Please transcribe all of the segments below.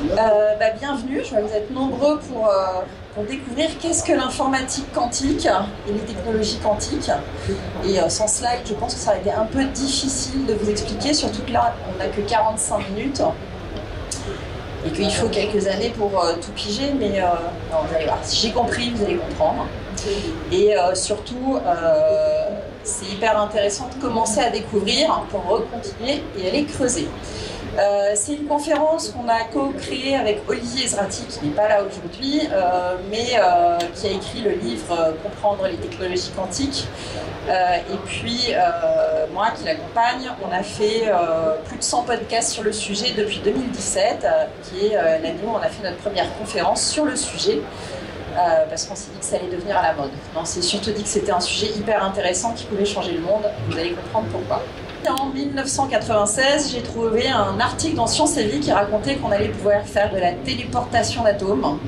Bienvenue, je vais vous être nombreux pour découvrir qu'est-ce que l'informatique quantique et les technologies quantiques. Et sans slide, je pense que ça aurait été un peu difficile de vous expliquer, surtout que là, on n'a que 45 minutes et qu'il faut quelques années pour tout piger, mais non, vous allez voir, si j'ai compris, vous allez comprendre. Et surtout, c'est hyper intéressant de commencer à découvrir pour continuer et aller creuser. C'est une conférence qu'on a co-créée avec Olivier Ezrati, qui n'est pas là aujourd'hui, mais qui a écrit le livre « Comprendre les technologies quantiques ». Et puis, moi qui l'accompagne, on a fait plus de 100 podcasts sur le sujet depuis 2017, qui est l'année où on a fait notre première conférence sur le sujet. Parce qu'on s'est dit que ça allait devenir à la mode. On s'est surtout dit que c'était un sujet hyper intéressant qui pouvait changer le monde. Vous allez comprendre pourquoi. En 1996, j'ai trouvé un article dans Science et Vie qui racontait qu'on allait pouvoir faire de la téléportation d'atomes.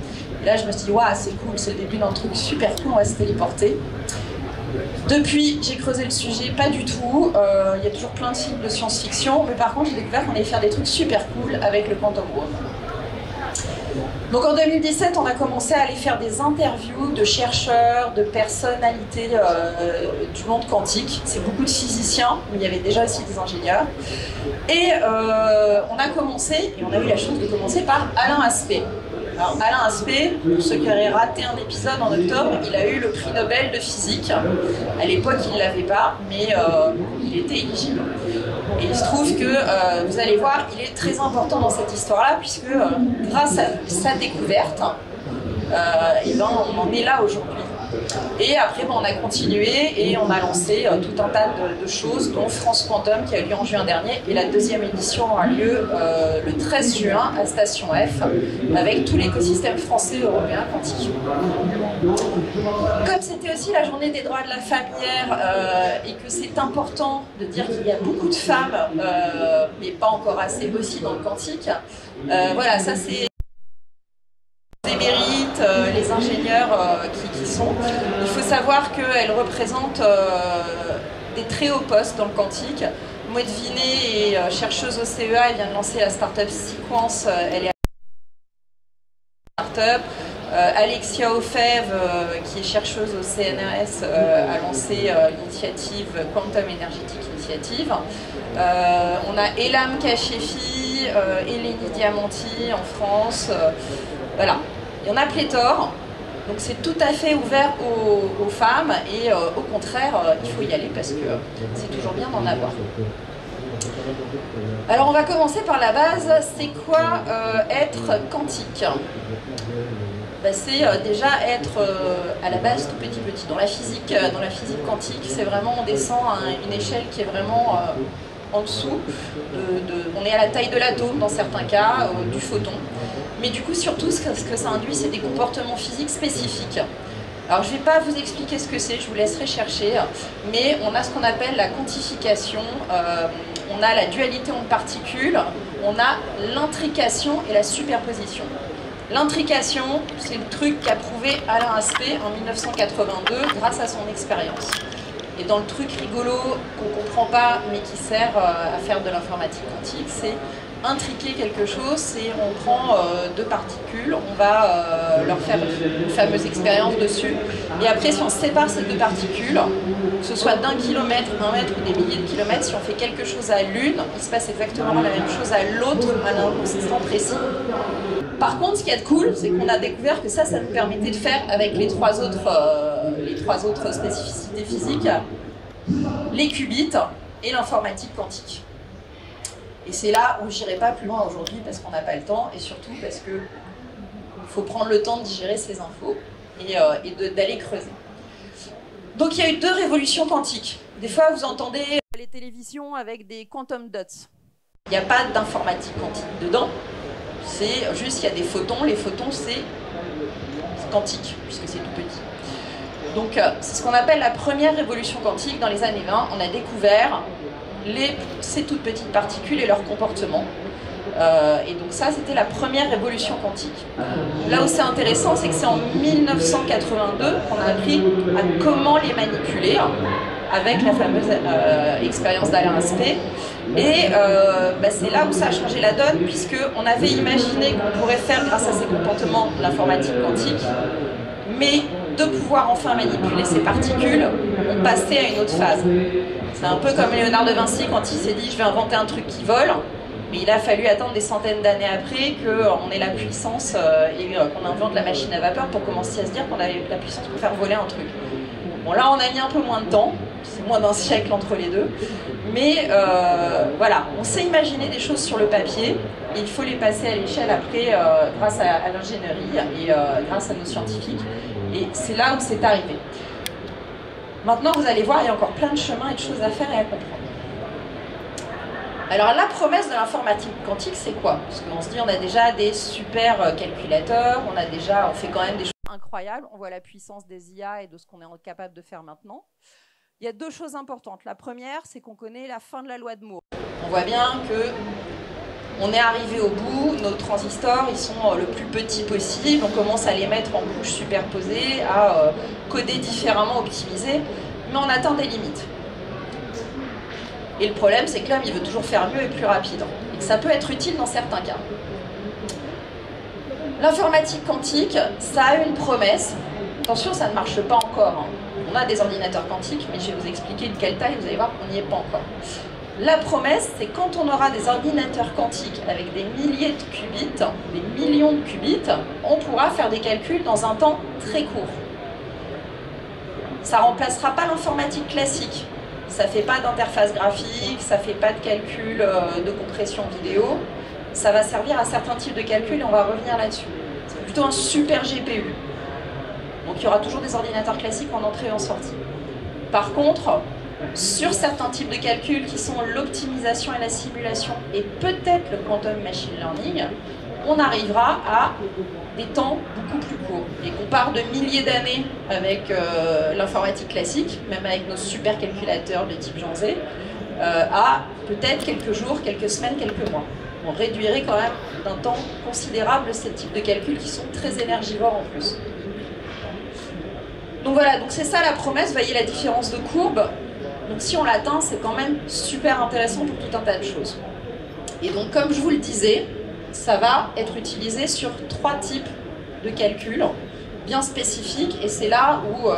Et là, je me suis dit, waouh, c'est cool, c'est le début d'un truc super cool, on va se téléporter. Depuis, j'ai creusé le sujet, pas du tout. Il y a toujours plein de films de science-fiction, mais par contre, j'ai découvert qu'on allait faire des trucs super cool avec le quantum world. Donc en 2017, on a commencé à aller faire des interviews de chercheurs, de personnalités du monde quantique. C'est beaucoup de physiciens, mais il y avait déjà aussi des ingénieurs. Et on a commencé, et on a eu la chance de commencer par Alain Aspect. Alors Alain Aspect, pour ceux qui auraient raté un épisode en octobre, il a eu le prix Nobel de physique. À l'époque, il ne l'avait pas, mais il était éligible. Et il se trouve que, vous allez voir, il est très important dans cette histoire-là, puisque grâce à sa découverte, on en est là aujourd'hui. Et après, on a continué et on a lancé tout un tas de choses, dont France Quantum qui a eu lieu en juin dernier. Et la deuxième édition aura lieu le 13 juin à Station F, avec tout l'écosystème français et européen quantique. Comme c'était aussi la journée des droits de la femme hier, et que c'est important de dire qu'il y a beaucoup de femmes, mais pas encore assez aussi dans le quantique, voilà, ça c'est les ingénieurs qui sont. Il faut savoir qu'elles représentent des très hauts postes dans le quantique. Maud Vinet est chercheuse au CEA, elle vient de lancer la startup Sequence, elle est à la startup. Alexia Ofève, qui est chercheuse au CNRS, a lancé l'initiative Quantum Energetic Initiative. On a Elam Kachefi, Elénie Diamanti en France. Voilà. Il y en a pléthore, donc c'est tout à fait ouvert aux femmes et au contraire, il faut y aller parce que c'est toujours bien d'en avoir. Alors on va commencer par la base, c'est quoi être quantique? C'est déjà être à la base tout petit. Dans la physique quantique, c'est vraiment, on descend à une échelle qui est vraiment en dessous. On est à la taille de l'atome dans certains cas, du photon. Mais du coup, surtout, ce que ça induit, c'est des comportements physiques spécifiques. Alors, je ne vais pas vous expliquer ce que c'est, je vous laisserai chercher, mais on a ce qu'on appelle la quantification, on a la dualité en particules, on a l'intrication et la superposition. L'intrication, c'est le truc qu'a prouvé Alain Aspect en 1982 grâce à son expérience. Et dans le truc rigolo qu'on ne comprend pas, mais qui sert à faire de l'informatique quantique, c'est intriquer quelque chose, c'est on prend deux particules, on va leur faire une fameuse expérience dessus, et après si on sépare ces deux particules, que ce soit d'1 kilomètre, 1 mètre ou des milliers de kilomètres, si on fait quelque chose à l'une, il se passe exactement la même chose à l'autre à un instant précis. Par contre, ce qui est cool, c'est qu'on a découvert que ça nous permettait de faire avec les trois autres spécificités physiques, les qubits et l'informatique quantique. Et c'est là où j'irai pas plus loin aujourd'hui parce qu'on n'a pas le temps et surtout parce qu'il faut prendre le temps de digérer ces infos et d'aller creuser. Donc il y a eu deux révolutions quantiques. Des fois vous entendez les télévisions avec des quantum dots. Il n'y a pas d'informatique quantique dedans, c'est juste qu'il y a des photons. Les photons c'est quantique puisque c'est tout petit. Donc c'est ce qu'on appelle la première révolution quantique. Dans les années 20, on a découvert ces toutes petites particules et leur comportement. Et donc ça, c'était la première révolution quantique. Là où c'est intéressant, c'est que c'est en 1982 qu'on a appris à comment les manipuler. avec la fameuse expérience d'Alain Aspect. Et c'est là où ça a changé la donne, puisqu'on avait imaginé qu'on pourrait faire, grâce à ces comportements, l'informatique quantique, mais de pouvoir enfin manipuler ces particules, on passait à une autre phase. C'est un peu comme Léonard de Vinci quand il s'est dit « je vais inventer un truc qui vole », mais il a fallu attendre des centaines d'années après qu'on ait la puissance et qu'on invente la machine à vapeur pour commencer à se dire qu'on avait la puissance pour faire voler un truc. Bon, là, on a mis un peu moins de temps, c'est moins d'un siècle entre les deux, mais voilà, on sait imaginer des choses sur le papier, et il faut les passer à l'échelle après grâce à l'ingénierie et grâce à nos scientifiques, et c'est là où c'est arrivé. Maintenant, vous allez voir, il y a encore plein de chemins et de choses à faire et à comprendre. Alors, la promesse de l'informatique quantique, c'est quoi? Parce qu'on se dit, on a déjà des super calculateurs, on fait quand même des choses incroyables, on voit la puissance des IA et de ce qu'on est capable de faire maintenant. Il y a deux choses importantes. La première, c'est qu'on connaît la fin de la loi de Moore. On voit bien qu'on est arrivé au bout, nos transistors, ils sont le plus petits possible, on commence à les mettre en couches superposées, à coder différemment, optimiser, mais on atteint des limites. Et le problème, c'est que l'homme, il veut toujours faire mieux et plus rapide. Et que ça peut être utile dans certains cas. L'informatique quantique, ça a une promesse. Attention, ça ne marche pas encore. On a des ordinateurs quantiques, mais je vais vous expliquer de quelle taille, vous allez voir qu'on n'y est pas encore. La promesse, c'est quand on aura des ordinateurs quantiques avec des milliers de qubits, des millions de qubits, on pourra faire des calculs dans un temps très court. Ça ne remplacera pas l'informatique classique. Ça ne fait pas d'interface graphique, ça ne fait pas de calcul de compression vidéo. Ça va servir à certains types de calculs et on va revenir là-dessus. C'est plutôt un super GPU. Donc il y aura toujours des ordinateurs classiques en entrée et en sortie. Par contre, sur certains types de calculs qui sont l'optimisation et la simulation et peut-être le quantum machine learning, on arrivera à des temps beaucoup plus courts. Et qu'on part de milliers d'années avec l'informatique classique, même avec nos super calculateurs de type Jean Zé, à peut-être quelques jours, quelques semaines, quelques mois. On réduirait quand même d'un temps considérable ces types de calculs qui sont très énergivores en plus. Donc voilà, donc c'est ça la promesse, vous voyez la différence de courbe. Donc si on l'atteint, c'est quand même super intéressant pour tout un tas de choses. Et donc comme je vous le disais, ça va être utilisé sur 3 types de calculs bien spécifiques, et c'est là où,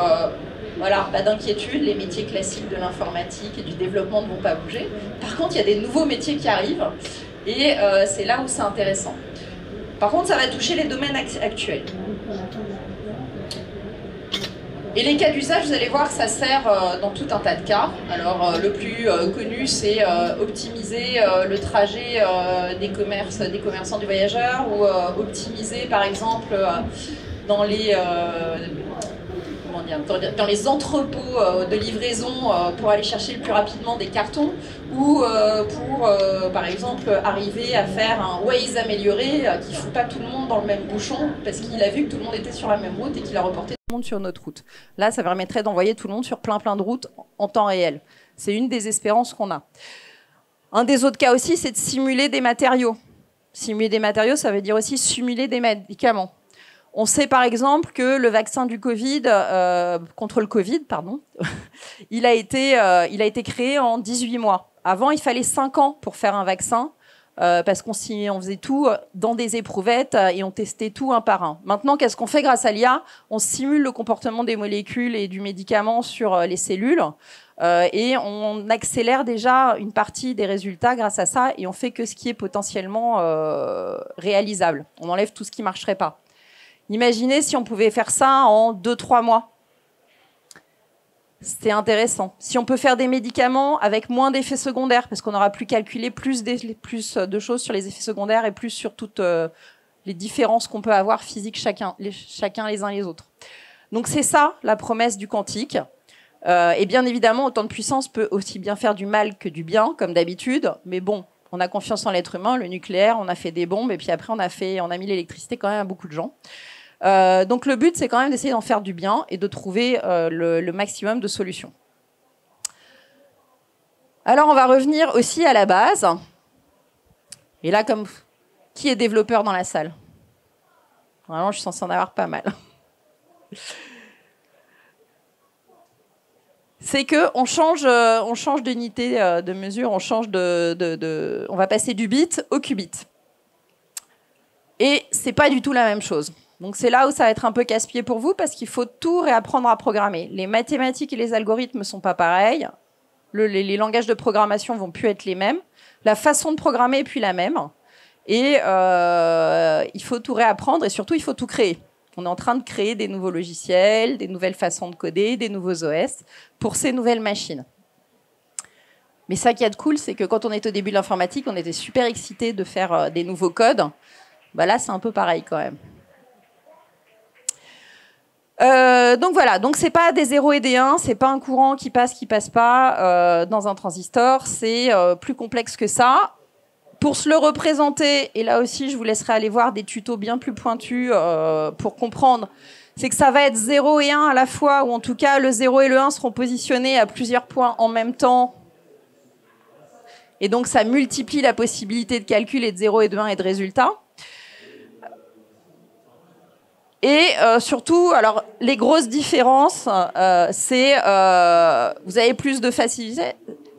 voilà, pas d'inquiétude, les métiers classiques de l'informatique et du développement ne vont pas bouger. Par contre, il y a des nouveaux métiers qui arrivent, et c'est là où c'est intéressant. Par contre, ça va toucher les domaines actuels. Et les cas d'usage, vous allez voir que ça sert dans tout un tas de cas. Alors, le plus connu, c'est optimiser le trajet des commerçants, du voyageur, ou optimiser, par exemple, dans les entrepôts de livraison pour aller chercher le plus rapidement des cartons, ou pour, par exemple, arriver à faire un Waze amélioré qui ne fout pas tout le monde dans le même bouchon, parce qu'il a vu que tout le monde était sur la même route et qu'il a reporté tout le monde sur notre route. Là, ça permettrait d'envoyer tout le monde sur plein de routes en temps réel. C'est une des espérances qu'on a. Un des autres cas aussi, c'est de simuler des matériaux. Simuler des matériaux, ça veut dire aussi simuler des médicaments. On sait par exemple que le vaccin du Covid, contre le Covid, pardon, il a été créé en 18 mois. Avant, il fallait 5 ans pour faire un vaccin, parce qu'on faisait tout dans des éprouvettes et on testait tout un par un. Maintenant, qu'est-ce qu'on fait grâce à l'IA? On simule le comportement des molécules et du médicament sur les cellules, et on accélère déjà une partie des résultats grâce à ça, et on fait que ce qui est potentiellement réalisable. On enlève tout ce qui ne marcherait pas. Imaginez si on pouvait faire ça en 2-3 mois. C'est intéressant. Si on peut faire des médicaments avec moins d'effets secondaires, parce qu'on aura pu calculer plus de choses sur les effets secondaires et plus sur toutes les différences qu'on peut avoir physiques chacun les uns les autres. Donc c'est ça la promesse du quantique. Et bien évidemment, autant de puissance peut aussi bien faire du mal que du bien, comme d'habitude. Mais bon, on a confiance en l'être humain, le nucléaire, on a fait des bombes, et puis après on a mis l'électricité quand même à beaucoup de gens. Donc le but, c'est quand même d'essayer d'en faire du bien et de trouver le maximum de solutions. Alors on va revenir aussi à la base. Et là, qui est développeur dans la salle? Vraiment, je suis censée en avoir pas mal. c'est qu'on change d'unité de mesure, on va passer du bit au qubit. Et c'est pas du tout la même chose. Donc c'est là où ça va être un peu casse-pied pour vous, parce qu'il faut tout réapprendre à programmer. Les mathématiques et les algorithmes ne sont pas pareils. Les langages de programmation vont plus être les mêmes. La façon de programmer est plus la même. Et il faut tout réapprendre et surtout, il faut tout créer. On est en train de créer des nouveaux logiciels, des nouvelles façons de coder, des nouveaux OS pour ces nouvelles machines. Mais ça qui est de cool, c'est que quand on est au début de l'informatique, on était super excités de faire des nouveaux codes. Bah là, c'est un peu pareil quand même. Donc voilà, donc c'est pas des 0 et des 1, c'est pas un courant qui passe pas dans un transistor, c'est plus complexe que ça. Pour se le représenter, et là aussi je vous laisserai aller voir des tutos bien plus pointus pour comprendre, c'est que ça va être 0 et 1 à la fois, ou en tout cas le 0 et le 1 seront positionnés à plusieurs points en même temps. Et donc ça multiplie la possibilité de calcul et de 0 et de 1 et de résultats. Et surtout, alors les grosses différences, c'est vous avez plus de facilité.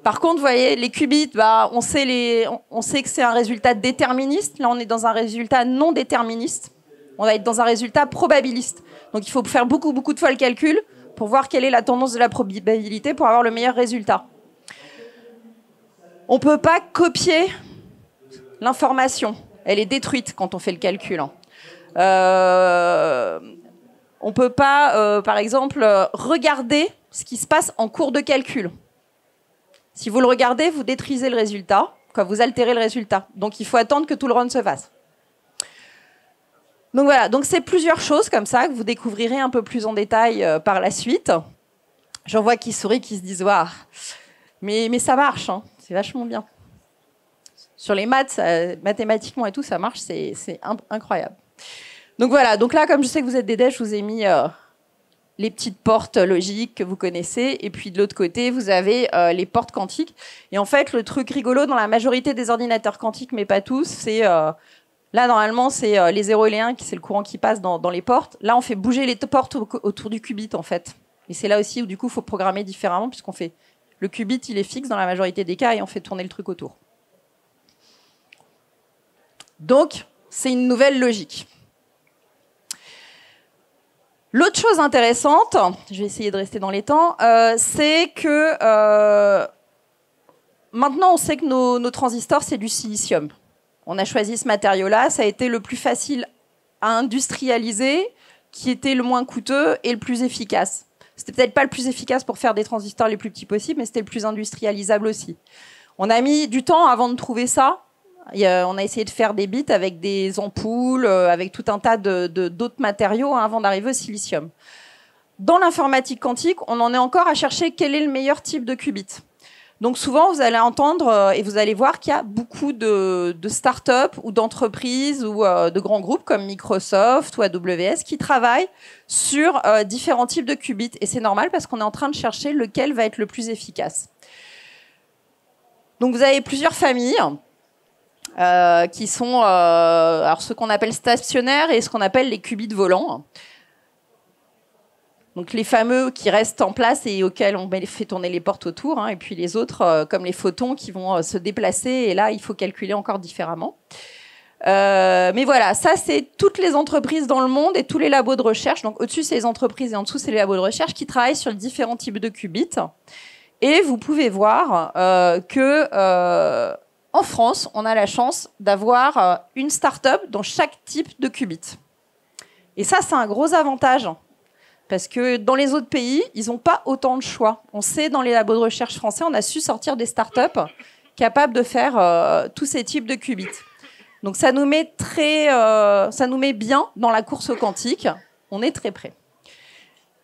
Par contre, vous voyez, les qubits, bah, on sait que c'est un résultat déterministe. Là, on est dans un résultat non déterministe. On va être dans un résultat probabiliste. Donc, il faut faire beaucoup de fois le calcul pour voir quelle est la tendance de la probabilité pour avoir le meilleur résultat. On ne peut pas copier l'information. Elle est détruite quand on fait le calcul. On ne peut pas, par exemple, regarder ce qui se passe en cours de calcul. Si vous le regardez, vous détruisez le résultat, vous altérez le résultat. Donc, il faut attendre que tout le run se fasse. Donc, voilà. Donc, c'est plusieurs choses comme ça que vous découvrirez un peu plus en détail par la suite. J'en vois qui sourient, qui se disent « Waouh, mais ça marche, hein, c'est vachement bien. » Sur les maths, mathématiquement et tout, ça marche, c'est incroyable. Donc, voilà. Donc là, comme je sais que vous êtes des devs, je vous ai mis... les petites portes logiques que vous connaissez, et puis de l'autre côté, vous avez les portes quantiques. Et en fait, le truc rigolo dans la majorité des ordinateurs quantiques, mais pas tous, c'est là, normalement, c'est les 0 et les 1, c'est le courant qui passe dans les portes. Là, on fait bouger les portes autour du qubit, en fait. Et c'est là aussi où, du coup, il faut programmer différemment, puisqu'on fait... Le qubit, il est fixe dans la majorité des cas, et on fait tourner le truc autour. Donc, c'est une nouvelle logique. L'autre chose intéressante, je vais essayer de rester dans les temps, c'est que maintenant on sait que nos transistors, c'est du silicium. On a choisi ce matériau-là, ça a été le plus facile à industrialiser, qui était le moins coûteux et le plus efficace. C'était peut-être pas le plus efficace pour faire des transistors les plus petits possibles, mais c'était le plus industrialisable aussi. On a mis du temps avant de trouver ça. On a essayé de faire des bits avec des ampoules, avec tout un tas d'autres matériaux avant d'arriver au silicium. Dans l'informatique quantique, on en est encore à chercher quel est le meilleur type de qubit. Donc souvent, vous allez entendre et vous allez voir qu'il y a beaucoup de start-up ou d'entreprises ou de grands groupes comme Microsoft ou AWS qui travaillent sur différents types de qubits. Et c'est normal parce qu'on est en train de chercher lequel va être le plus efficace. Donc vous avez plusieurs familles. Qui sont alors ce qu'on appelle stationnaires et ce qu'on appelle les qubits volants. Donc les fameux qui restent en place et auxquels on fait tourner les portes autour, hein, et puis les autres comme les photons qui vont se déplacer et là il faut calculer encore différemment. Mais voilà, ça c'est toutes les entreprises dans le monde et tous les labos de recherche. Donc au-dessus c'est les entreprises et en dessous c'est les labos de recherche qui travaillent sur les différents types de qubits. Et vous pouvez voir que en France, on a la chance d'avoir une start-up dans chaque type de qubit. Et ça, c'est un gros avantage. Parce que dans les autres pays, ils n'ont pas autant de choix. On sait, dans les labos de recherche français, on a su sortir des start-up capables de faire tous ces types de qubits. Donc ça nous met bien dans la course au quantique. On est très près.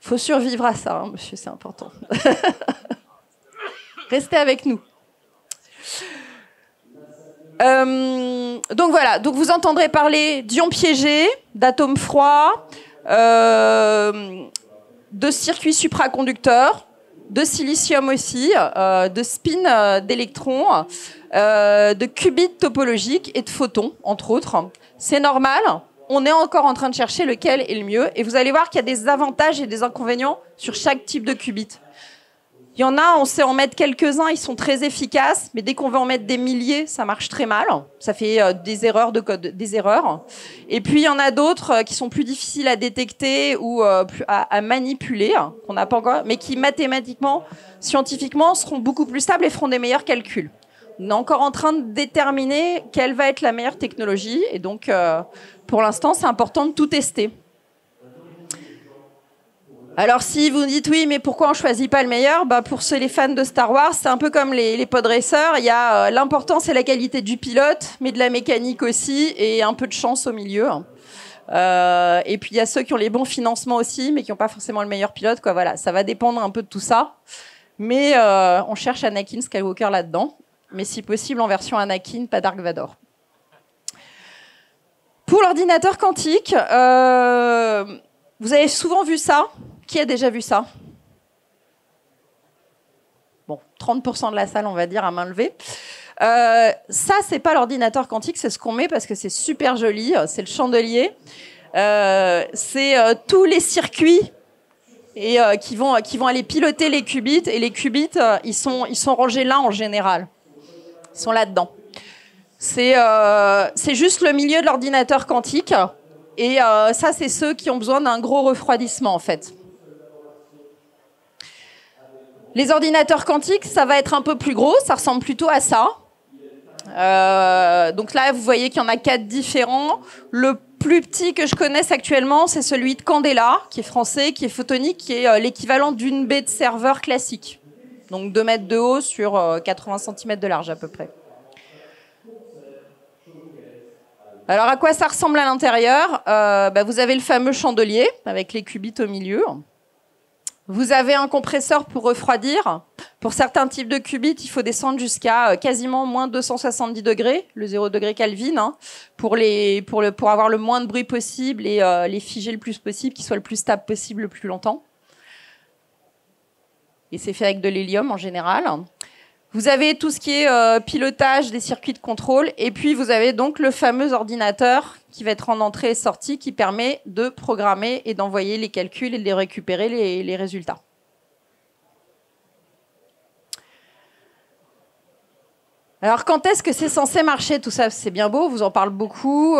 Il faut survivre à ça, hein, monsieur, c'est important. Restez avec nous. Donc voilà, donc vous entendrez parler d'ions piégés, d'atomes froids, de circuits supraconducteurs, de silicium aussi, de spin d'électrons, de qubits topologiques et de photons, entre autres. C'est normal, on est encore en train de chercher lequel est le mieux, et vous allez voir qu'il y a des avantages et des inconvénients sur chaque type de qubit. Il y en a, on sait en mettre quelques-uns, ils sont très efficaces, mais dès qu'on veut en mettre des milliers, ça marche très mal. Ça fait des erreurs de code, des erreurs. Et puis il y en a d'autres qui sont plus difficiles à détecter ou à manipuler, qu'on n'a pas encore, mais qui mathématiquement, scientifiquement, seront beaucoup plus stables et feront des meilleurs calculs. On est encore en train de déterminer quelle va être la meilleure technologie, et donc pour l'instant, c'est important de tout tester. Alors si vous dites oui, mais pourquoi on choisit pas le meilleur, pour les fans de Star Wars, c'est un peu comme les pod racers. Il y a l'important, c'est la qualité du pilote, mais de la mécanique aussi, et un peu de chance au milieu. Et puis il y a ceux qui ont les bons financements aussi, mais qui n'ont pas forcément le meilleur pilote, quoi. Voilà, ça va dépendre un peu de tout ça. Mais on cherche Anakin Skywalker là-dedans, mais si possible en version Anakin, pas Dark Vador. Pour l'ordinateur quantique, vous avez souvent vu ça. Qui a déjà vu ça? Bon, 30% de la salle, on va dire, à main levée. Ça, c'est pas l'ordinateur quantique, c'est ce qu'on met parce que c'est super joli. C'est le chandelier. C'est tous les circuits et qui vont aller piloter les qubits. Et les qubits, ils sont rangés là en général. Ils sont là-dedans. C'est juste le milieu de l'ordinateur quantique. Et ça, c'est ceux qui ont besoin d'un gros refroidissement, en fait. Les ordinateurs quantiques, ça va être un peu plus gros, ça ressemble plutôt à ça. Donc là, vous voyez qu'il y en a 4 différents. Le plus petit que je connaisse actuellement, c'est celui de Candela, qui est français, qui est photonique, qui est l'équivalent d'une baie de serveur classique. Donc 2 mètres de haut sur 80 cm de large à peu près. Alors à quoi ça ressemble à l'intérieur? Vous avez le fameux chandelier avec les qubits au milieu. Vous avez un compresseur pour refroidir. Pour certains types de qubits, il faut descendre jusqu'à quasiment moins 270 degrés, le 0 degré Kelvin, pour avoir le moins de bruit possible et les figer le plus possible, qu'ils soient le plus stable possible le plus longtemps. Et c'est fait avec de l'hélium en général. Vous avez tout ce qui est pilotage des circuits de contrôle. Et puis, vous avez donc le fameux ordinateur qui va être en entrée et sortie, qui permet de programmer et d'envoyer les calculs et de les récupérer les résultats. Alors, quand est-ce que c'est censé marcher tout ça? C'est bien beau, on vous en parle beaucoup.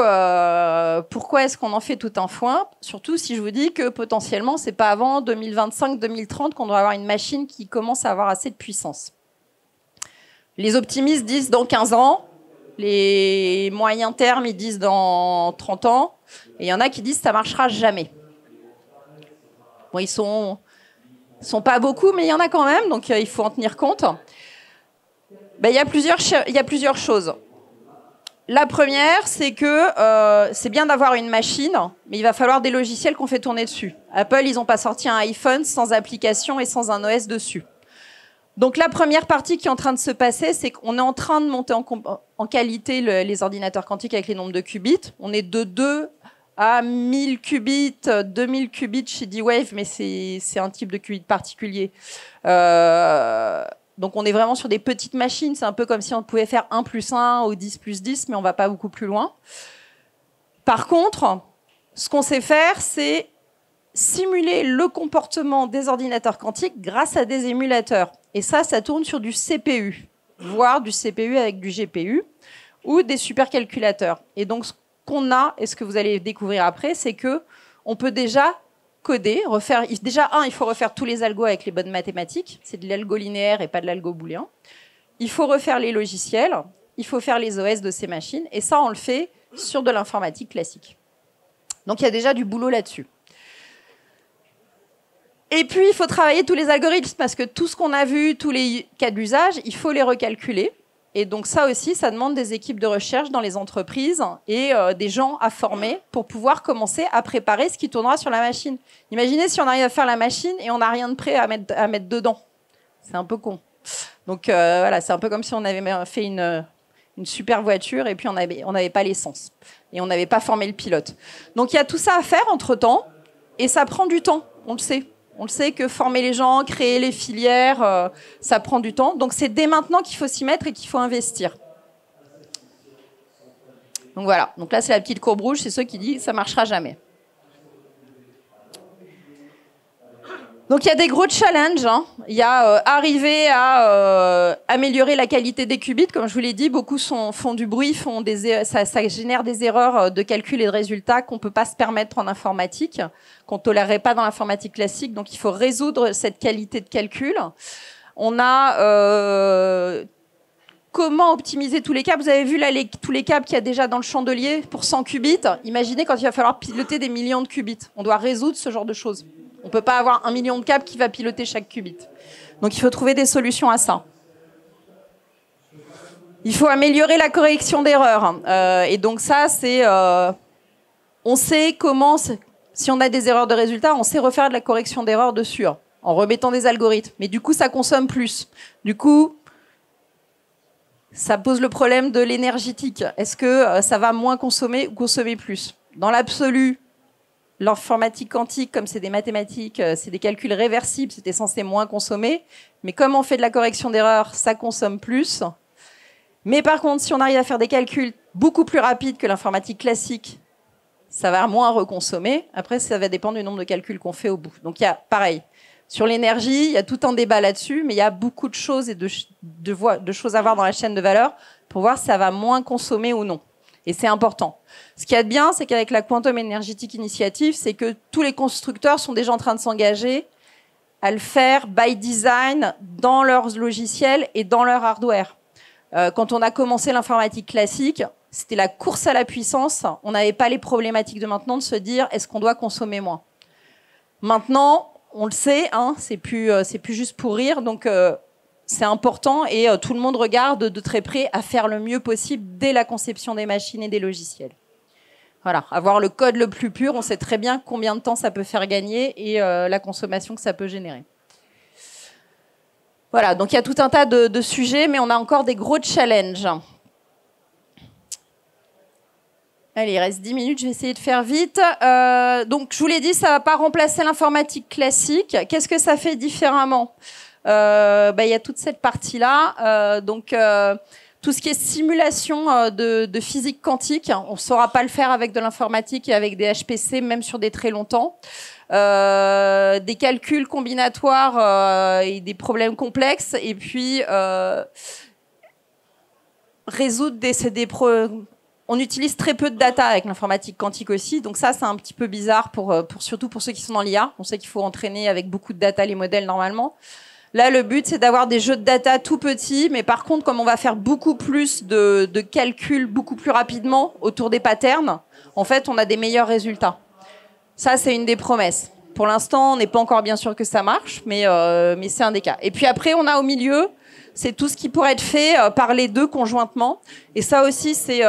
Pourquoi est-ce qu'on en fait tout un foin? Surtout si je vous dis que potentiellement, c'est pas avant 2025-2030 qu'on doit avoir une machine qui commence à avoir assez de puissance. Les optimistes disent dans 15 ans, les moyens termes, ils disent dans 30 ans, et il y en a qui disent que ça ne marchera jamais. Bon, ils sont pas beaucoup, mais il y en a quand même, donc il faut en tenir compte. Il y a plusieurs choses. La première, c'est que c'est bien d'avoir une machine, mais il va falloir des logiciels qu'on fait tourner dessus. Apple, ils n'ont pas sorti un iPhone sans application et sans un OS dessus. Donc la première partie qui est en train de se passer, c'est qu'on est en train de monter en qualité les ordinateurs quantiques avec les nombres de qubits. On est de 2 à 1000 qubits, 2000 qubits chez D-Wave, mais c'est un type de qubit particulier. Donc on est vraiment sur des petites machines. C'est un peu comme si on pouvait faire 1 plus 1 ou 10 plus 10, mais on ne va pas beaucoup plus loin. Par contre, ce qu'on sait faire, c'est simuler le comportement des ordinateurs quantiques grâce à des émulateurs. Et ça tourne sur du CPU, voire du CPU avec du GPU, ou des supercalculateurs. Et donc, ce qu'on a, et ce que vous allez découvrir après, c'est qu'on peut déjà coder, refaire... Déjà, il faut refaire tous les algos avec les bonnes mathématiques. C'est de l'algo linéaire et pas de l'algo booléen. Il faut refaire les logiciels, il faut faire les OS de ces machines, et ça, on le fait sur de l'informatique classique. Donc, il y a déjà du boulot là-dessus. Et puis, il faut travailler tous les algorithmes, parce que tout ce qu'on a vu, tous les cas d'usage, il faut les recalculer. Et donc ça aussi, ça demande des équipes de recherche dans les entreprises et des gens à former pour pouvoir commencer à préparer ce qui tournera sur la machine. Imaginez si on arrive à faire la machine et on n'a rien de prêt à mettre dedans. C'est un peu con. Donc voilà, c'est un peu comme si on avait fait une super voiture et puis on n'avait pas l'essence. Et on n'avait pas formé le pilote. Donc il y a tout ça à faire entre-temps et ça prend du temps, on le sait. On le sait que former les gens, créer les filières, ça prend du temps. Donc c'est dès maintenant qu'il faut s'y mettre et qu'il faut investir. Donc voilà. Donc là, c'est la petite courbe rouge. C'est ceux qui disent que ça ne marchera jamais. Donc il y a des gros challenges. Hein. Il y a arriver à améliorer la qualité des qubits. Comme je vous l'ai dit, beaucoup font du bruit, ça génère des erreurs de calcul et de résultats qu'on ne peut pas se permettre en informatique, qu'on ne tolérerait pas dans l'informatique classique. Donc il faut résoudre cette qualité de calcul. On a comment optimiser tous les câbles. Vous avez vu là tous les câbles qu'il y a déjà dans le chandelier pour 100 qubits. Imaginez quand il va falloir piloter des millions de qubits. On doit résoudre ce genre de choses. On ne peut pas avoir 1 million de câbles qui va piloter chaque qubit. Donc il faut trouver des solutions à ça. Il faut améliorer la correction d'erreurs. Et donc ça, c'est... on sait comment... Si on a des erreurs de résultats, on sait refaire de la correction d'erreurs dessus, hein, en remettant des algorithmes. Mais du coup, ça consomme plus. Du coup, ça pose le problème de l'énergétique. Est-ce que ça va moins consommer ou consommer plus? Dans l'absolu, l'informatique quantique, comme c'est des mathématiques, c'est des calculs réversibles, c'était censé moins consommer. Mais comme on fait de la correction d'erreurs, ça consomme plus. Mais par contre, si on arrive à faire des calculs beaucoup plus rapides que l'informatique classique, ça va moins reconsommer. Après, ça va dépendre du nombre de calculs qu'on fait au bout. Donc, il y a, pareil, sur l'énergie, il y a tout un débat là-dessus, mais il y a beaucoup de choses et de choses à voir dans la chaîne de valeur pour voir si ça va moins consommer ou non. Et c'est important. Ce qu'il y a de bien, c'est qu'avec la Quantum Energetic Initiative, c'est que tous les constructeurs sont déjà en train de s'engager à le faire by design dans leurs logiciels et dans leur hardware. Quand on a commencé l'informatique classique, c'était la course à la puissance. On n'avait pas les problématiques de maintenant de se dire est-ce qu'on doit consommer moins. Maintenant, on le sait, hein, c'est plus juste pour rire, donc c'est important et tout le monde regarde de très près à faire le mieux possible dès la conception des machines et des logiciels. Voilà, avoir le code le plus pur, on sait très bien combien de temps ça peut faire gagner et la consommation que ça peut générer. Voilà, donc il y a tout un tas de sujets, mais on a encore des gros challenges. Allez, il reste 10 minutes, je vais essayer de faire vite. Donc, je vous l'ai dit, ça ne va pas remplacer l'informatique classique. Qu'est-ce que ça fait différemment? Il y a toute cette partie-là. Tout ce qui est simulation de physique quantique, on ne saura pas le faire avec de l'informatique et avec des HPC, même sur des très longs. Des calculs combinatoires et des problèmes complexes. Et puis, résoudre on utilise très peu de data avec l'informatique quantique aussi, donc ça c'est un petit peu bizarre surtout pour ceux qui sont dans l'IA. On sait qu'il faut entraîner avec beaucoup de data les modèles normalement. Là le but c'est d'avoir des jeux de data tout petits, mais par contre comme on va faire beaucoup plus de calculs beaucoup plus rapidement autour des patterns, en fait on a des meilleurs résultats. Ça c'est une des promesses. Pour l'instant on n'est pas encore bien sûr que ça marche, mais c'est un des cas. Et puis après on a au milieu c'est tout ce qui pourrait être fait par les deux conjointement. Et ça aussi, c'est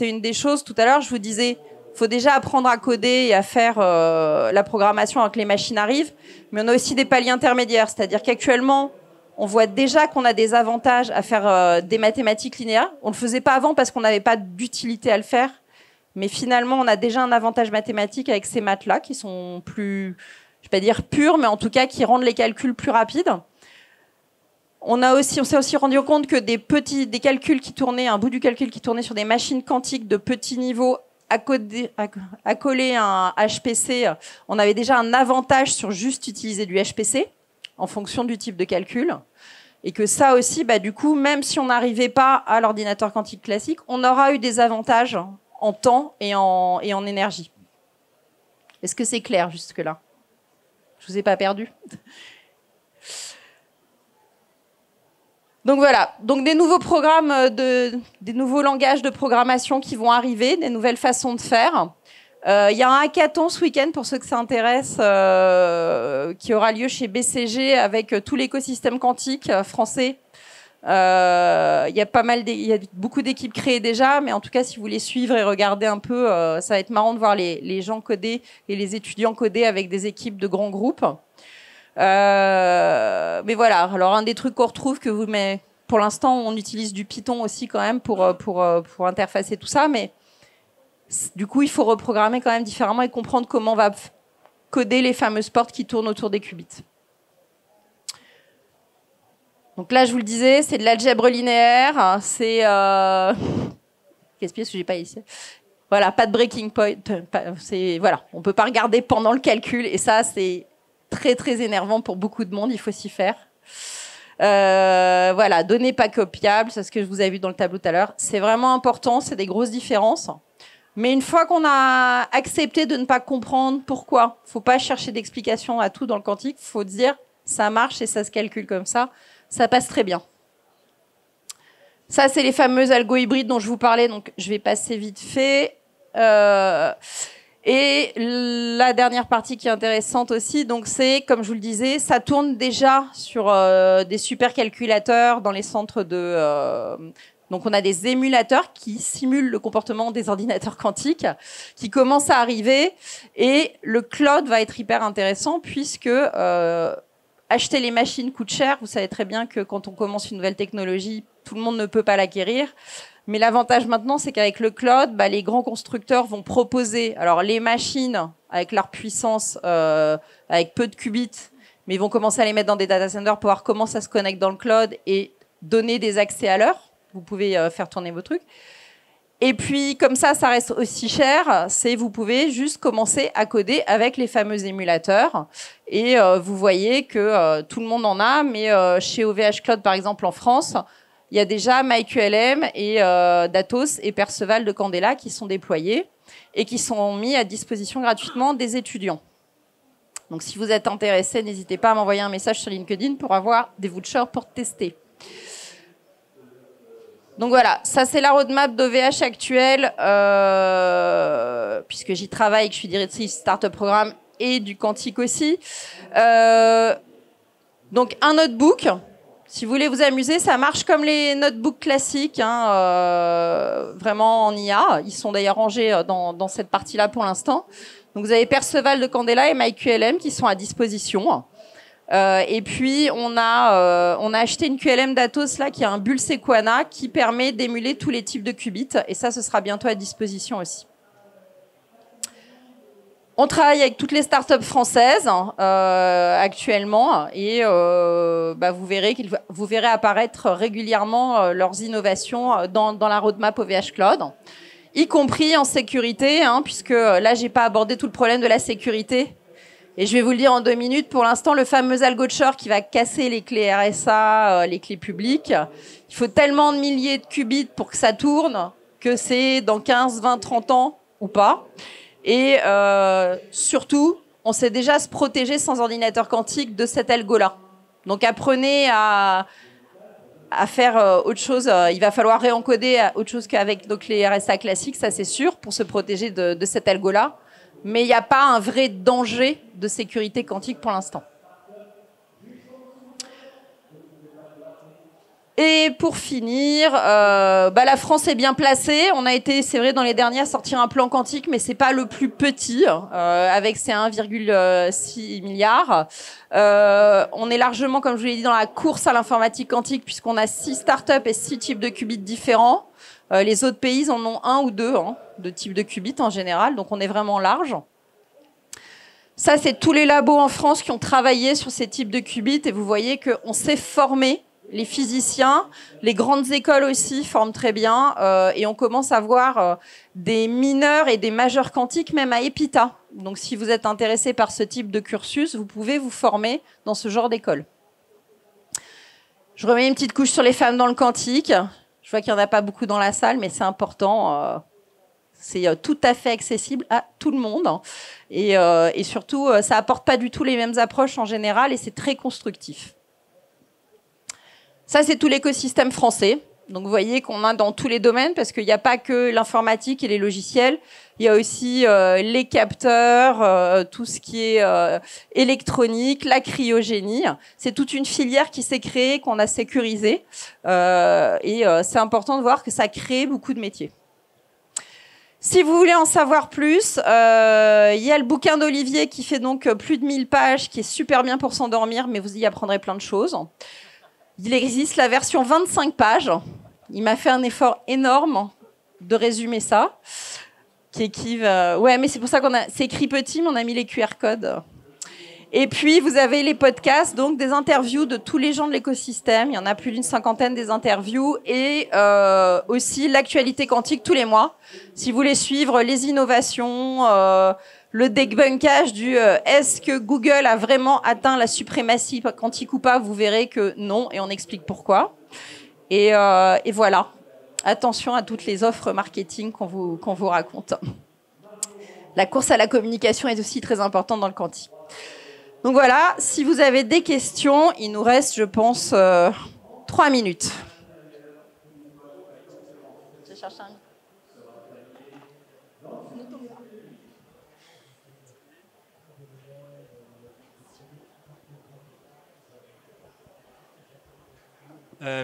une des choses. Tout à l'heure, je vous disais, il faut déjà apprendre à coder et à faire la programmation avant que les machines arrivent. Mais on a aussi des paliers intermédiaires. C'est-à-dire qu'actuellement, on voit déjà qu'on a des avantages à faire des mathématiques linéaires. On ne le faisait pas avant parce qu'on n'avait pas d'utilité à le faire. Mais finalement, on a déjà un avantage mathématique avec ces maths-là qui sont plus, je ne vais pas dire purs, mais en tout cas qui rendent les calculs plus rapides. On s'est aussi rendu compte que des calculs qui tournaient, un bout du calcul qui tournait sur des machines quantiques de petits niveaux accolés à un HPC, on avait déjà un avantage sur juste utiliser du HPC en fonction du type de calcul. Et que ça aussi, du coup, même si on n'arrivait pas à l'ordinateur quantique classique, on aura eu des avantages en temps et en énergie. Est-ce que c'est clair jusque-là? Je vous ai pas perdu? Donc voilà, donc des nouveaux programmes, des nouveaux langages de programmation qui vont arriver, des nouvelles façons de faire. Il y a un hackathon ce week-end pour ceux que ça intéresse, qui aura lieu chez BCG avec tout l'écosystème quantique français. Il y a beaucoup d'équipes créées déjà, mais en tout cas, si vous voulez suivre et regarder un peu, ça va être marrant de voir les gens coder et les étudiants coder avec des équipes de grands groupes. Mais voilà, alors un des trucs qu'on retrouve mais pour l'instant on utilise du Python aussi quand même pour interfacer tout ça, mais du coup il faut reprogrammer quand même différemment et comprendre comment on va coder les fameuses portes qui tournent autour des qubits. Donc là je vous le disais, c'est de l'algèbre linéaire, c'est qu'est-ce que j'ai pas ici? Voilà, pas de breaking point, voilà, on peut pas regarder pendant le calcul et ça c'est très très énervant pour beaucoup de monde, il faut s'y faire. Voilà, données pas copiables, c'est ce que je vous ai vu dans le tableau tout à l'heure. C'est vraiment important, c'est des grosses différences. Mais une fois qu'on a accepté de ne pas comprendre pourquoi, faut pas chercher d'explication à tout dans le quantique, faut dire ça marche et ça se calcule comme ça passe très bien. Ça, c'est les fameux algos hybrides dont je vous parlais, donc je vais passer vite fait. Et la dernière partie qui est intéressante aussi, donc c'est, comme je vous le disais, ça tourne déjà sur des supercalculateurs dans les centres de... donc on a des émulateurs qui simulent le comportement des ordinateurs quantiques, qui commencent à arriver, et le cloud va être hyper intéressant puisque acheter les machines coûte cher. Vous savez très bien que quand on commence une nouvelle technologie, tout le monde ne peut pas l'acquérir. Mais l'avantage maintenant, c'est qu'avec le cloud, les grands constructeurs vont proposer alors les machines avec leur puissance, avec peu de qubits, mais ils vont commencer à les mettre dans des data centers pour voir comment ça se connecte dans le cloud et donner des accès à l'heure. Vous pouvez faire tourner vos trucs. Et puis, comme ça reste aussi cher, vous pouvez juste commencer à coder avec les fameux émulateurs. Et vous voyez que tout le monde en a, mais chez OVH Cloud, par exemple, en France, il y a déjà MyQLM et Datos et Perceval de Candela qui sont déployés et qui sont mis à disposition gratuitement des étudiants. Donc, si vous êtes intéressé, n'hésitez pas à m'envoyer un message sur LinkedIn pour avoir des vouchers pour tester. Donc voilà, ça c'est la roadmap d'OVH actuelle, puisque j'y travaille, que je suis directrice Startup Programme et du quantique aussi. Donc un notebook, si vous voulez vous amuser, ça marche comme les notebooks classiques, vraiment en IA. Ils sont d'ailleurs rangés dans cette partie-là pour l'instant. Donc vous avez Perceval de Candela et MyQLM qui sont à disposition. Et puis on a acheté une QLM d'Atos là qui a un bulle Sequana qui permet d'émuler tous les types de qubits, et ça ce sera bientôt à disposition aussi. On travaille avec toutes les startups françaises actuellement, et vous verrez apparaître régulièrement leurs innovations dans la roadmap OVH Cloud, y compris en sécurité, puisque là j'ai pas abordé tout le problème de la sécurité. Et je vais vous le dire en 2 minutes. Pour l'instant, le fameux algo de Shor qui va casser les clés RSA, les clés publiques, il faut tellement de milliers de qubits pour que ça tourne que c'est dans 15, 20, 30 ans ou pas. Et surtout, on sait déjà se protéger sans ordinateur quantique de cet algo-là. Donc apprenez à faire autre chose. Il va falloir réencoder autre chose qu'avec nos clés RSA classiques, ça c'est sûr, pour se protéger de cet algo-là. Mais il n'y a pas un vrai danger de sécurité quantique pour l'instant. Et pour finir, la France est bien placée. On a été, c'est vrai, dans les derniers à sortir un plan quantique, mais c'est pas le plus petit, avec ses 1,6 milliards. On est largement, comme je vous l'ai dit, dans la course à l'informatique quantique, puisqu'on a 6 startups et 6 types de qubits différents. Les autres pays en ont 1 ou 2 de types de qubits en général, donc on est vraiment large. Ça, c'est tous les labos en France qui ont travaillé sur ces types de qubits, et vous voyez qu'on s'est formé. Les physiciens, les grandes écoles aussi forment très bien, et on commence à voir des mineurs et des majeurs quantiques même à EPITA. Donc si vous êtes intéressé par ce type de cursus, vous pouvez vous former dans ce genre d'école. Je remets une petite couche sur les femmes dans le quantique. Je vois qu'il n'y en a pas beaucoup dans la salle, mais c'est important. C'est tout à fait accessible à tout le monde. Et surtout, ça apporte pas du tout les mêmes approches en général, et c'est très constructif. Ça, c'est tout l'écosystème français. Donc, vous voyez qu'on a dans tous les domaines, parce qu'il n'y a pas que l'informatique et les logiciels. Il y a aussi les capteurs, tout ce qui est électronique, la cryogénie. C'est toute une filière qui s'est créée, qu'on a sécurisée. Et c'est important de voir que ça crée beaucoup de métiers. Si vous voulez en savoir plus, il y a le bouquin d'Olivier qui fait donc plus de 1000 pages, qui est super bien pour s'endormir, mais vous y apprendrez plein de choses. Il existe la version 25 pages. Il m'a fait un effort énorme de résumer ça. Ouais, mais c'est pour ça c'est écrit petit, mais on a mis les QR codes. Et puis, vous avez les podcasts, donc des interviews de tous les gens de l'écosystème. Il y en a plus d'une cinquantaine des interviews. Et aussi l'actualité quantique tous les mois. Si vous voulez suivre les innovations, le débunkage du est-ce que Google a vraiment atteint la suprématie quantique ou pas, vous verrez que non, et on explique pourquoi. Et voilà. Attention à toutes les offres marketing qu'on vous raconte. La course à la communication est aussi très importante dans le quantique. Donc voilà, si vous avez des questions, il nous reste, je pense, 3 minutes. Je cherche un...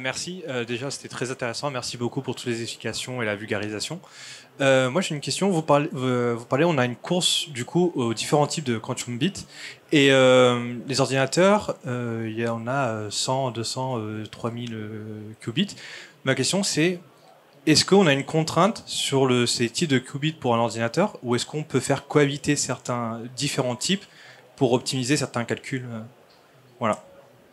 Merci. Déjà, c'était très intéressant. Merci beaucoup pour toutes les explications et la vulgarisation. Moi, j'ai une question. Vous parlez, on a une course du coup aux différents types de quantum bits. Et les ordinateurs, il y en a 100, 200, 3000 qubits. Ma question, c'est est-ce qu'on a une contrainte sur ces types de qubits pour un ordinateur, ou est-ce qu'on peut faire cohabiter certains différents types pour optimiser certains calculs Voilà.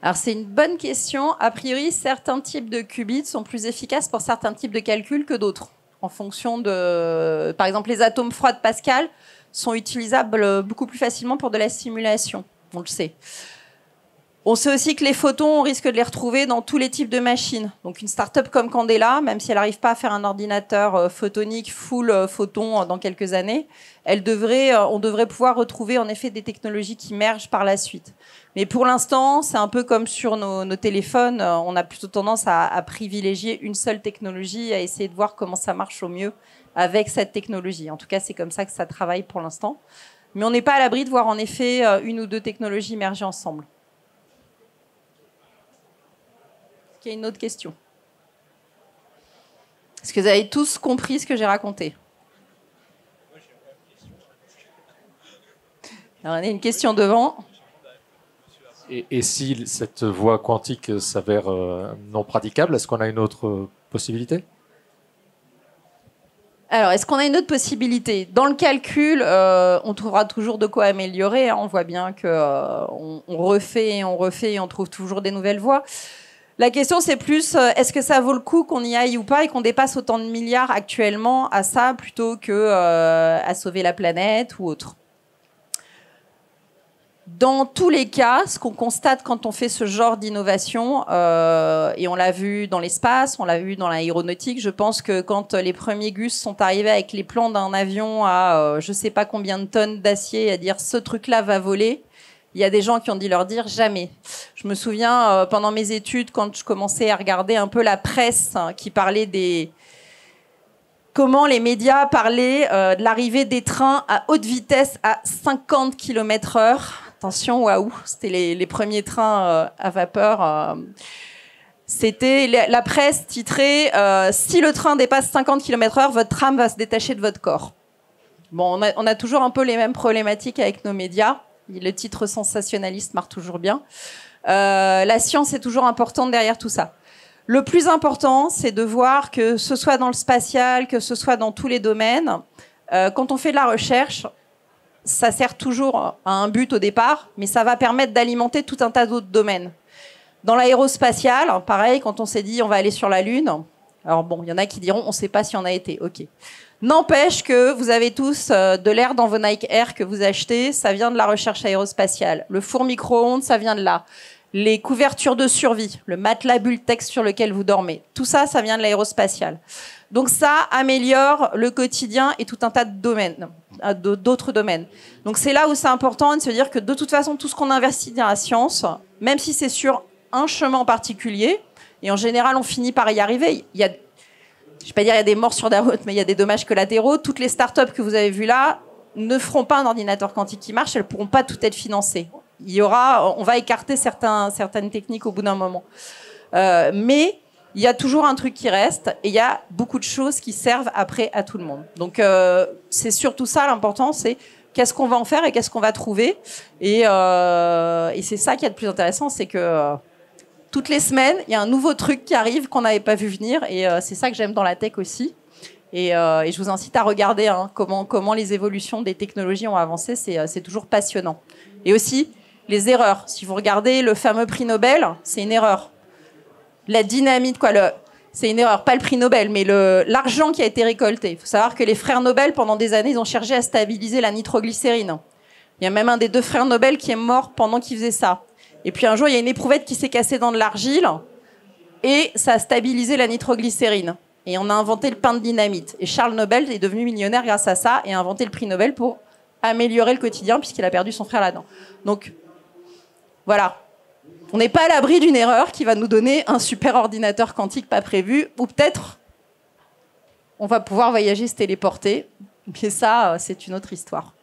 Alors c'est une bonne question. A priori, certains types de qubits sont plus efficaces pour certains types de calculs que d'autres. En fonction de... Par exemple, les atomes froids de Pascal sont utilisables beaucoup plus facilement pour de la simulation. On le sait. On sait aussi que les photons, on risque de les retrouver dans tous les types de machines. Donc une start-up comme Candela, même si elle n'arrive pas à faire un ordinateur photonique full photon dans quelques années, on devrait pouvoir retrouver en effet des technologies qui émergent par la suite. Mais pour l'instant, c'est un peu comme sur nos téléphones, on a plutôt tendance à privilégier une seule technologie, à essayer de voir comment ça marche au mieux avec cette technologie. En tout cas, c'est comme ça que ça travaille pour l'instant. Mais on n'est pas à l'abri de voir en effet une ou deux technologies émerger ensemble. Est-ce qu'il y a une autre question? Est-ce que vous avez tous compris ce que j'ai raconté? Alors, on a une question devant. Et si cette voie quantique s'avère non praticable, est-ce qu'on a une autre possibilité? Alors, est-ce qu'on a une autre possibilité? Dans le calcul, on trouvera toujours de quoi améliorer. On voit bien qu'on refait et on refait et on trouve toujours des nouvelles voies. La question, c'est plus, est-ce que ça vaut le coup qu'on y aille ou pas et qu'on dépasse autant de milliards actuellement à ça plutôt qu'à sauver la planète ou autre? Dans tous les cas, ce qu'on constate quand on fait ce genre d'innovation, et on l'a vu dans l'espace, on l'a vu dans l'aéronautique, je pense que quand les premiers Gus sont arrivés avec les plans d'un avion à je ne sais pas combien de tonnes d'acier, à dire ce truc-là va voler, il y a des gens qui ont dit leur dire jamais. Je me souviens, pendant mes études, quand je commençais à regarder un peu la presse qui parlait comment les médias parlaient de l'arrivée des trains à haute vitesse à 50 km/h. Attention, waouh, c'était les premiers trains à vapeur. C'était la presse titrée si le train dépasse 50 km/h, votre tram va se détacher de votre corps. Bon, on a toujours un peu les mêmes problématiques avec nos médias. Le titre sensationnaliste marche toujours bien. La science est toujours importante derrière tout ça. Le plus important, c'est de voir que ce soit dans le spatial, que ce soit dans tous les domaines, quand on fait de la recherche, ça sert toujours à un but au départ, mais ça va permettre d'alimenter tout un tas d'autres domaines. Dans l'aérospatial, pareil, quand on s'est dit on va aller sur la Lune, alors bon, il y en a qui diront on ne sait pas si on a été, ok. N'empêche que vous avez tous de l'air dans vos Nike Air que vous achetez, ça vient de la recherche aérospatiale. Le four micro-ondes, ça vient de là. Les couvertures de survie, le matelas Bultex sur lequel vous dormez, tout ça, ça vient de l'aérospatiale. Donc ça améliore le quotidien et tout un tas de domaines, d'autres domaines. Donc c'est là où c'est important de se dire que de toute façon, tout ce qu'on investit dans la science, même si c'est sur un chemin en particulier, et en général on finit par y arriver, je ne vais pas dire il y a des morts sur la route, mais il y a des dommages collatéraux. Toutes les startups que vous avez vues là ne feront pas un ordinateur quantique qui marche, elles ne pourront pas toutes être financées. On va écarter certaines techniques au bout d'un moment. Mais il y a toujours un truc qui reste et il y a beaucoup de choses qui servent après à tout le monde. Donc c'est surtout ça l'important, c'est qu'est-ce qu'on va en faire et qu'est-ce qu'on va trouver. Et c'est ça qui est le plus intéressant, c'est que toutes les semaines, il y a un nouveau truc qui arrive qu'on n'avait pas vu venir et c'est ça que j'aime dans la tech aussi. Et je vous incite à regarder comment les évolutions des technologies ont avancé, c'est toujours passionnant. Et aussi, les erreurs. Si vous regardez le fameux prix Nobel, c'est une erreur. La dynamite, c'est une erreur, pas le prix Nobel, mais l'argent qui a été récolté. Il faut savoir que les frères Nobel, pendant des années, ils ont cherché à stabiliser la nitroglycérine. Il y a même un des 2 frères Nobel qui est mort pendant qu'il faisait ça. Et puis un jour, il y a une éprouvette qui s'est cassée dans de l'argile et ça a stabilisé la nitroglycérine. Et on a inventé le pain de dynamite. Et Charles Nobel est devenu millionnaire grâce à ça et a inventé le prix Nobel pour améliorer le quotidien puisqu'il a perdu son frère là-dedans. Donc, voilà. On n'est pas à l'abri d'une erreur qui va nous donner un super ordinateur quantique pas prévu, ou peut-être on va pouvoir voyager, se téléporter. Mais ça, c'est une autre histoire.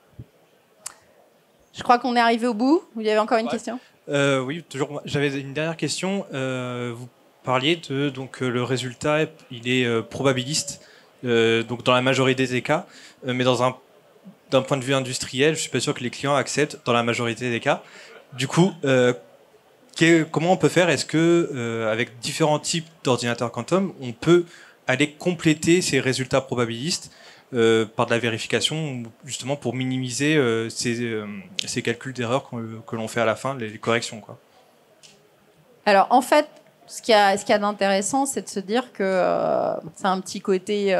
Je crois qu'on est arrivé au bout. Vous y avez encore une question ? Oui, toujours. J'avais une dernière question. Vous parliez de le résultat, il est probabiliste, donc dans la majorité des cas, mais d'un point de vue industriel, je suis pas sûr que les clients acceptent dans la majorité des cas. Du coup, comment on peut faire ? Est-ce que avec différents types d'ordinateurs quantum, on peut aller compléter ces résultats probabilistes par de la vérification, justement pour minimiser ces calculs d'erreur que l'on fait à la fin, les corrections, quoi. Alors, en fait, ce qu'il y a d'intéressant, c'est de se dire que c'est un petit côté...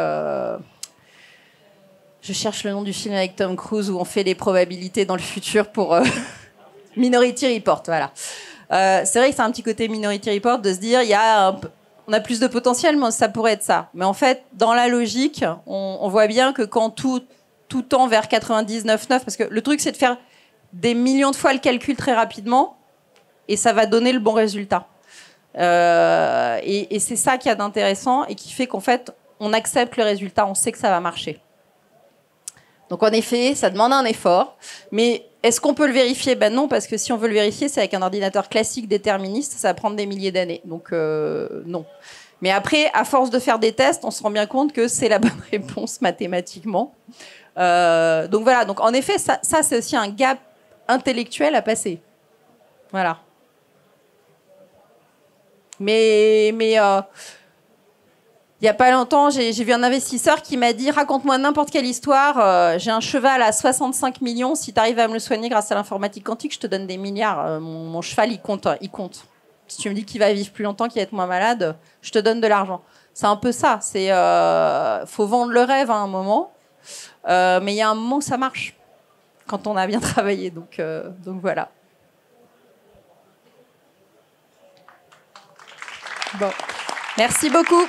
je cherche le nom du film avec Tom Cruise où on fait les probabilités dans le futur pour Minority Report, voilà. C'est vrai que c'est un petit côté Minority Report de se dire on a plus de potentiel, mais ça pourrait être ça. Mais en fait, dans la logique, on voit bien que quand tout tend vers 99,9, parce que le truc, c'est de faire des millions de fois le calcul très rapidement, et ça va donner le bon résultat. Et c'est ça qu'il y a d'intéressant, et qui fait qu'en fait, on accepte le résultat, on sait que ça va marcher. Donc en effet, ça demande un effort, mais est-ce qu'on peut le vérifier ? Ben non, parce que si on veut le vérifier, c'est avec un ordinateur classique déterministe, ça va prendre des milliers d'années. Donc non. Mais après, à force de faire des tests, on se rend bien compte que c'est la bonne réponse mathématiquement. Donc voilà, donc en effet, ça c'est aussi un gap intellectuel à passer. Voilà. Mais il n'y a pas longtemps, j'ai vu un investisseur qui m'a dit « Raconte-moi n'importe quelle histoire, j'ai un cheval à 65 millions, si tu arrives à me le soigner grâce à l'informatique quantique, je te donne des milliards. Mon cheval, il compte. Si tu me dis qu'il va vivre plus longtemps, qu'il va être moins malade, je te donne de l'argent. » C'est un peu ça. Faut vendre le rêve à un moment, mais il y a un moment où ça marche, quand on a bien travaillé. Donc voilà. Bon. Merci beaucoup.